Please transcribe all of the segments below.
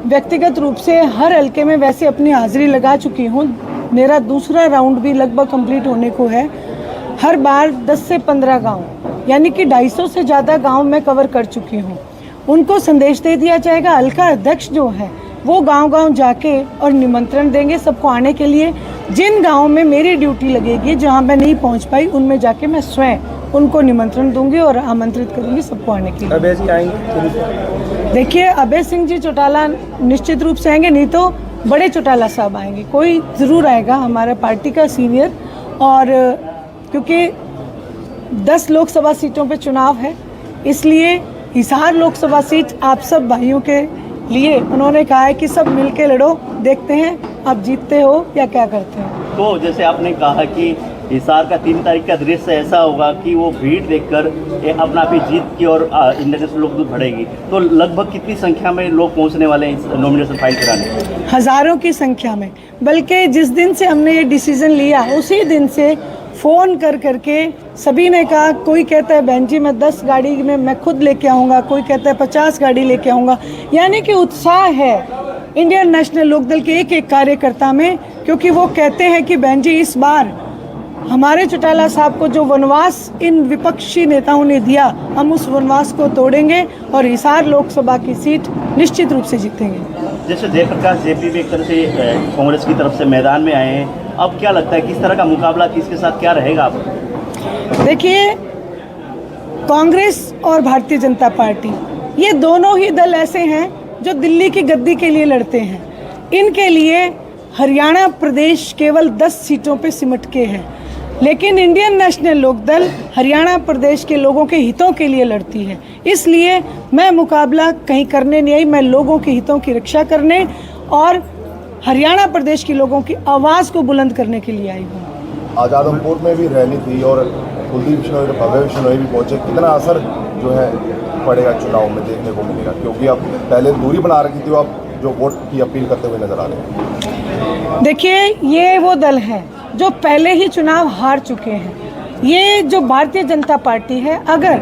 व्यक्तिगत रूप से हर हल्के में वैसे अपनी हाजिरी लगा चुकी हूँ। मेरा दूसरा राउंड भी लगभग कंप्लीट होने को है। हर बार 10 से 15 गांव, यानी कि 250 से ज़्यादा गांव मैं कवर कर चुकी हूँ। उनको संदेश दे दिया जाएगा। हल्का अध्यक्ष जो है वो गांव-गांव जाके और निमंत्रण देंगे सबको आने के लिए। जिन गाँव में मेरी ड्यूटी लगेगी, जहाँ मैं नहीं पहुँच पाई, उनमें जाके मैं स्वयं उनको निमंत्रण दूंगी और आमंत्रित करूंगी सबको आने के लिए। अभय जी आएंगे? देखिए, अभय सिंह जी चौटाला निश्चित रूप से आएंगे, नहीं तो बड़े चौटाला साहब आएंगे। कोई ज़रूर आएगा, हमारा पार्टी का सीनियर। और क्योंकि 10 लोकसभा सीटों पे चुनाव है, इसलिए हिसार लोकसभा सीट आप सब भाइयों के लिए उन्होंने कहा है कि सब मिलके लड़ो, देखते हैं आप जीतते हो या क्या करते हैं। तो जैसे आपने कहा कि हिसार का 3 तारीख का दृश्य ऐसा होगा कि वो भीड़ देखकर अपना भी जीत की और इंडियन लोकदूत बढ़ेगी, तो लगभग कितनी संख्या में लोग पहुंचने वाले हैं इस नॉमिनेशन फाइल कराने? हज़ारों की संख्या में। बल्कि जिस दिन से हमने ये डिसीज़न लिया उसी दिन से फ़ोन कर करके सभी ने कहा, कोई कहता है बहन जी मैं 10 गाड़ी में मैं खुद लेके आऊँगा, कोई कहता है 50 गाड़ी लेके आऊँगा। यानी कि उत्साह है इंडियन नेशनल लोकदल के एक एक कार्यकर्ता में, क्योंकि वो कहते हैं कि बहन जी इस बार हमारे चौटाला साहब को जो वनवास इन विपक्षी नेताओं ने दिया, हम उस वनवास को तोड़ेंगे और हिसार लोकसभा की सीट निश्चित रूप से जीतेंगे। जैसे जयप्रकाश जेपी भी एक तरह से कांग्रेस की तरफ से मैदान में आए हैं, अब क्या लगता है किस तरह का मुकाबला किसके साथ क्या रहेगा? आप देखिए, कांग्रेस और भारतीय जनता पार्टी ये दोनों ही दल ऐसे हैं जो दिल्ली की गद्दी के लिए लड़ते हैं। इनके लिए हरियाणा प्रदेश केवल 10 सीटों पे सिमट के है, लेकिन इंडियन नेशनल लोकदल हरियाणा प्रदेश के लोगों के हितों के लिए लड़ती है। इसलिए मैं मुकाबला कहीं करने नहीं आई, मैं लोगों के हितों की रक्षा करने और हरियाणा प्रदेश के लोगों की आवाज़ को बुलंद करने के लिए आई हूँ। आजादमपुर में भी रैली थी और कुलदीप बिश्नोई, भव्य बिश्नोई भी पहुंचे। कितना असर जो है पड़ेगा चुनाव में देखने को मिलेगा, क्योंकि अब पहले दूरी बना रखी थी, अब जो वोट की अपील करते हुए नजर आ रहे हैं? देखिए, ये वो दल है जो पहले ही चुनाव हार चुके हैं। ये जो भारतीय जनता पार्टी है, अगर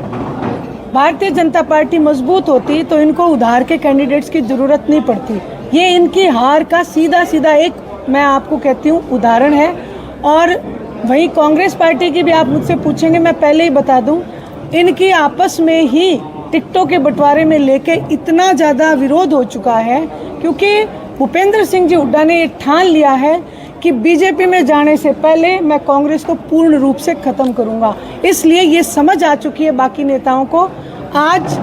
भारतीय जनता पार्टी मजबूत होती तो इनको उधार के कैंडिडेट्स की ज़रूरत नहीं पड़ती। ये इनकी हार का सीधा सीधा एक, मैं आपको कहती हूँ, उदाहरण है। और वहीं कांग्रेस पार्टी की भी आप मुझसे पूछेंगे, मैं पहले ही बता दूं, इनकी आपस में ही टिकटों के बंटवारे में लेके इतना ज़्यादा विरोध हो चुका है, क्योंकि भूपेंद्र सिंह जी हुड्डा ने ठान लिया है कि बीजेपी में जाने से पहले मैं कांग्रेस को पूर्ण रूप से ख़त्म करूंगा। इसलिए ये समझ आ चुकी है बाकी नेताओं को। आज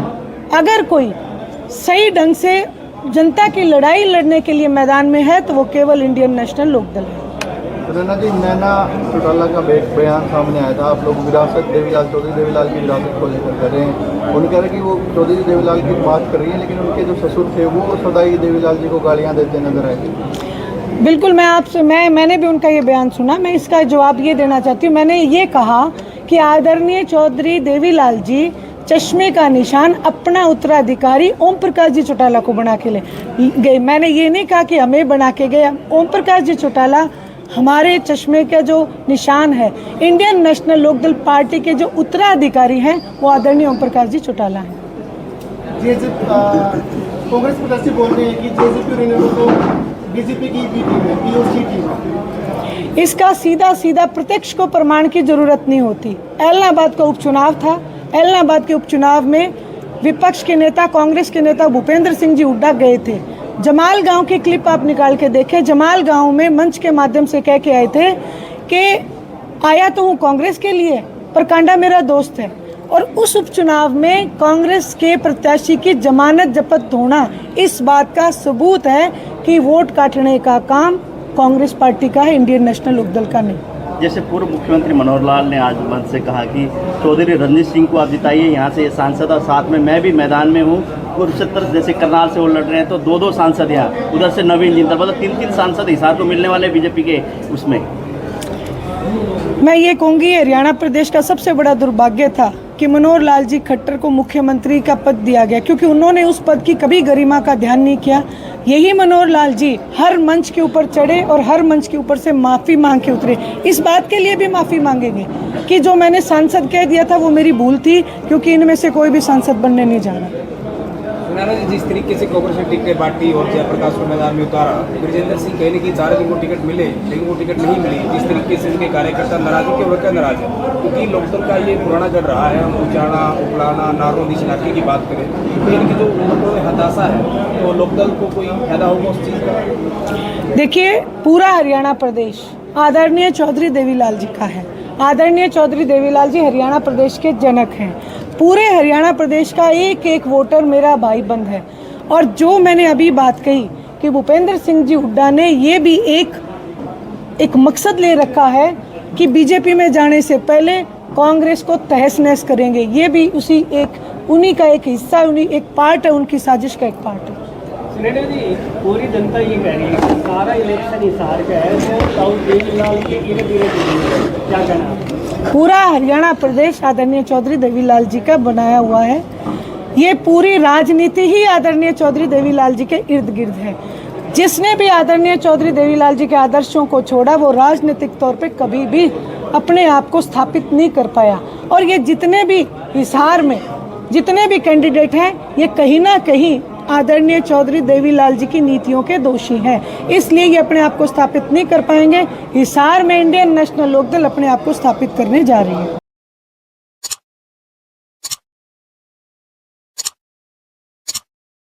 अगर कोई सही ढंग से जनता की लड़ाई लड़ने के लिए मैदान में है तो वो केवल इंडियन नेशनल लोकदल है। रैना जी, नैना चौटाला का बयान सामने आया था, आप लोग विरासत देवीलाल, चौधरी देवीलाल की विरासत को लेकर कर रहे हैं। उन्होंने कह रहे कि वो चौधरी देवीलाल की बात कर रही है, लेकिन उनके जो ससुर थे वो सदाई देवीलाल जी को गालियाँ देते नजर आए। बिल्कुल, मैंने भी उनका ये बयान सुना। मैं इसका जवाब ये देना चाहती हूँ। मैंने ये कहा कि आदरणीय चौधरी देवीलाल जी चश्मे का निशान अपना उत्तराधिकारी ओम प्रकाश जी चौटाला को बना के ले गए। मैंने ये नहीं कहा कि हमें बना के गए। ओम प्रकाश जी चौटाला हमारे चश्मे का जो निशान है, इंडियन नेशनल लोकदल पार्टी के जो उत्तराधिकारी हैं वो आदरणीय ओम प्रकाश जी चौटाला हैं। कांग्रेस प्रत्याशी बोल रहे हैं कि जेजेपी को बीजेपी की टीम है, पीओसी टीम है। इसका सीधा सीधा प्रत्यक्ष को प्रमाण की जरूरत नहीं होती। एलनाबाद का उपचुनाव था। एलनाबाद के उपचुनाव में विपक्ष के नेता, कांग्रेस के नेता भूपेंद्र सिंह जी हुड्डा गए थे। जमाल गांव की क्लिप आप निकाल के देखें। जमाल गांव में मंच के माध्यम से कह के आए थे कि आया तो हूँ कांग्रेस के लिए, पर कांडा मेरा दोस्त है। और उस उपचुनाव में कांग्रेस के प्रत्याशी की जमानत जब्त होना इस बात का सबूत है कि वोट काटने का काम कांग्रेस पार्टी का है, इंडियन नेशनल लोकदल का नहीं। जैसे पूर्व मुख्यमंत्री मनोहर लाल ने आज मंच से कहा कि चौधरी रणजीत सिंह को आप जिताइए, यहाँ से सांसद, और साथ में मैं भी मैदान में हूँ। कुरुक्षेत्र जैसे करनाल से वो लड़ रहे हैं तो 2-2 सांसद यहाँ, उधर से नवीन जिंदल, मतलब 3-3 सांसद हिसार को मिलने वाले बीजेपी के उसमें। मैं ये कहूँगी, हरियाणा प्रदेश का सबसे बड़ा दुर्भाग्य था कि मनोहर लाल जी खट्टर को मुख्यमंत्री का पद दिया गया, क्योंकि उन्होंने उस पद की कभी गरिमा का ध्यान नहीं किया। यही मनोहर लाल जी हर मंच के ऊपर चढ़े और हर मंच के ऊपर से माफ़ी मांग के उतरे। इस बात के लिए भी माफ़ी मांगेंगे कि जो मैंने सांसद कह दिया था वो मेरी भूल थी, क्योंकि इनमें से कोई भी सांसद बनने नहीं जा रहा। नाना जी, जिस तरीके से कांग्रेस ने टिकट बांटी और जयप्रकाश को मैदान में उतारा, ब्रजेंद्र सिंह कहीं ना कहीं चाह रहे थे उनको टिकट मिले, लेकिन वो टिकट नहीं मिली। जिस तरीके से उनके कार्यकर्ता नाराज है, क्यों क्या नाराज है? क्योंकि लोकदल का ये पुराना गढ़ रहा है, हम उचाना उपलाना नारों इस इलाके की बात करें तो इनकी जो लोगों में हताशा है, तो लोकदल को कोई फायदा होगा उस चीज़ का? देखिए, पूरा हरियाणा प्रदेश आदरणीय चौधरी देवीलाल जी का है। आदरणीय चौधरी देवीलाल जी हरियाणा प्रदेश के जनक हैं। पूरे हरियाणा प्रदेश का एक एक वोटर मेरा भाई बंद है। और जो मैंने अभी बात कही कि भूपेंद्र सिंह जी हुड्डा ने ये भी एक मकसद ले रखा है कि बीजेपी में जाने से पहले कांग्रेस को तहस नहस करेंगे, ये भी उन्हीं का एक हिस्सा, उन्हीं एक पार्ट है, उनकी साजिश का एक पार्ट है। सुनेना जी, पूरी जनता ये कह रही है कि सारा इलेक्शन हिसार का है, तो चौधरी देवीलाल की धीरे धीरे क्या कहना? पूरा हरियाणा प्रदेश आदरणीय चौधरी देवीलाल जी का बनाया हुआ है। ये पूरी राजनीति ही आदरणीय चौधरी देवीलाल जी के इर्द गिर्द है। जिसने भी आदरणीय चौधरी देवीलाल जी के आदर्शों को छोड़ा, वो राजनीतिक तौर पे कभी भी अपने आप को स्थापित नहीं कर पाया। और ये जितने भी हिसार में जितने भी कैंडिडेट हैं, ये कहीं ना कहीं आदरणीय चौधरी देवीलाल जी की नीतियों के दोषी हैं। इसलिए ये अपने आप को स्थापित नहीं कर पाएंगे। हिसार में इंडियन नेशनल लोकदल अपने आप को स्थापित करने जा रही है।